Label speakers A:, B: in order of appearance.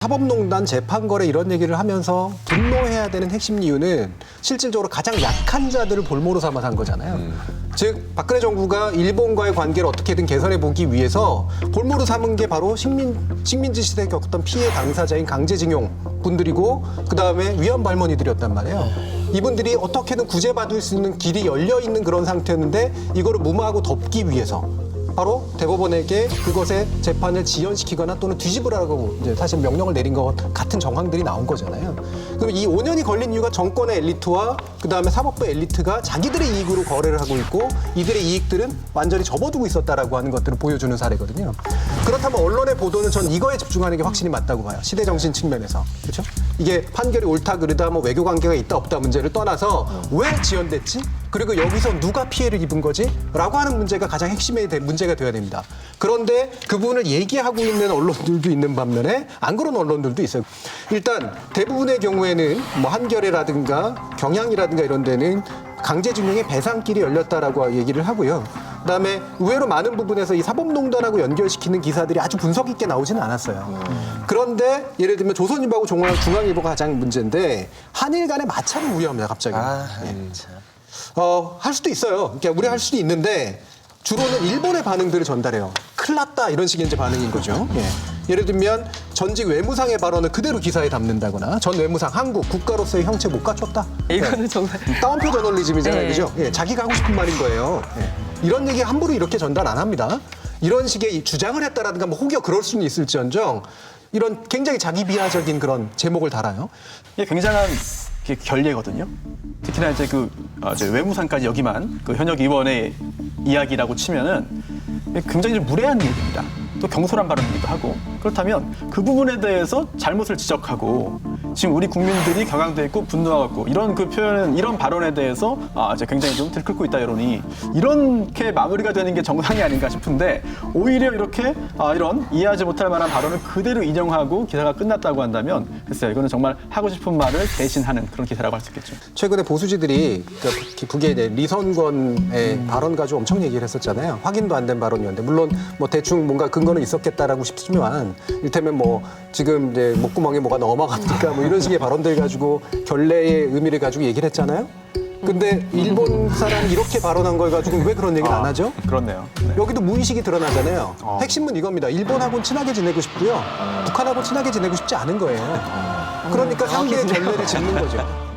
A: 사법농단, 재판거래 이런 얘기를 하면서 분노해야 되는 핵심 이유는 실질적으로 가장 약한 자들을 볼모로 삼아서 한 거잖아요. 즉 박근혜 정부가 일본과의 관계를 어떻게든 개선해보기 위해서 볼모로 삼은 게 바로 식민지 시대에 겪었던 피해 당사자인 강제징용 분들이고 그다음에 위안 발머니들이었단 말이에요. 이분들이 어떻게든 구제받을 수 있는 길이 열려있는 그런 상태였는데 이거를 무마하고 덮기 위해서 바로 대법원에게 그것의 재판을 지연시키거나 또는 뒤집으라고 이제 사실 명령을 내린 것 같은 정황들이 나온 거잖아요. 그럼 이 5년이 걸린 이유가 정권의 엘리트와 그다음에 사법부 엘리트가 자기들의 이익으로 거래를 하고 있고 이들의 이익들은 완전히 접어두고 있었다라고 하는 것들을 보여주는 사례거든요. 그렇다면 언론의 보도는 전 이거에 집중하는 게 확실히 맞다고 봐요. 시대 정신 측면에서. 그렇죠? 이게 판결이 옳다 그르다 뭐 외교 관계가 있다 없다 문제를 떠나서 왜 지연됐지? 그리고 여기서 누가 피해를 입은 거지? 라고 하는 문제가 가장 핵심의 문제가 되어야 됩니다. 그런데 그 부분을 얘기하고 있는 언론들도 있는 반면에 안 그런 언론들도 있어요. 일단 대부분의 경우에는 뭐 한겨레라든가 경향이라든가 이런 데는 강제징용의 배상길이 열렸다라고 얘기를 하고요. 그다음에 의외로 많은 부분에서 이 사법농단하고 연결시키는 기사들이 아주 분석 있게 나오지는 않았어요. 그런데 예를 들면 조선일보하고 중앙일보가 가장 문제인데 한일 간의 마찰이 우려합니다. 갑자기. 할 수도 있어요. 그러니까 우리 할 수도 있는데 주로는 일본의 반응들을 전달해요. 큰일 났다 이런 식의 이제 반응인 거죠. 예를 들면 전직 외무상의 발언을 그대로 기사에 담는다거나 전 외무상 한국 국가로서의 형체 못 갖췄다.
B: 이거는 정말
A: 따옴표 저널리즘이잖아요. 그죠? 자기가 하고 싶은 말인 거예요. 이런 얘기 함부로 이렇게 전달 안 합니다. 이런 식의 주장을 했다라든가 뭐 혹여 그럴 수는 있을지언정 이런 굉장히 자기 비하적인 그런 제목을 달아요.
C: 이게 굉장한 결례거든요. 특히나 이제 외무상까지 여기만 그 현역 의원의 이야기라고 치면은 굉장히 좀 무례한 얘기입니다. 또 경솔한 발언이기도 하고 그렇다면 그 부분에 대해서 잘못을 지적하고 지금 우리 국민들이 격앙돼 있고 분노하고 이런 그 표현 이런 발언에 대해서 이제 굉장히 좀 들끓고 있다 여론이 이렇게 마무리가 되는 게 정상이 아닌가 싶은데 오히려 이렇게 이런 이해하지 못할 만한 발언을 그대로 인용하고 기사가 끝났다고 한다면 글쎄요 이거는 정말 하고 싶은 말을 대신하는 그런 기사라고 할 수 있겠죠.
A: 최근에 보수지들이 북의 리선권의 발언 가지고 엄청 얘기를 했었잖아요. 확인도 안 된 발언이었는데 물론 뭐 대충 뭔가 근거는 있었겠다라고 싶지만 이를테면 뭐 지금 이제 목구멍에 뭐가 넘어갑니까 뭐 이런 식의 발언들 가지고 결례의 의미를 가지고 얘기를 했잖아요. 근데 일본 사람이 이렇게 발언한 걸 가지고 왜 그런 얘기를 안 하죠?
C: 그렇네요. 네.
A: 여기도 무의식이 드러나잖아요. 핵심은 이겁니다. 일본하고는 친하게 지내고 싶고요. 북한하고 친하게 지내고 싶지 않은 거예요. 그러니까 상대의 결례를 짓는 거죠.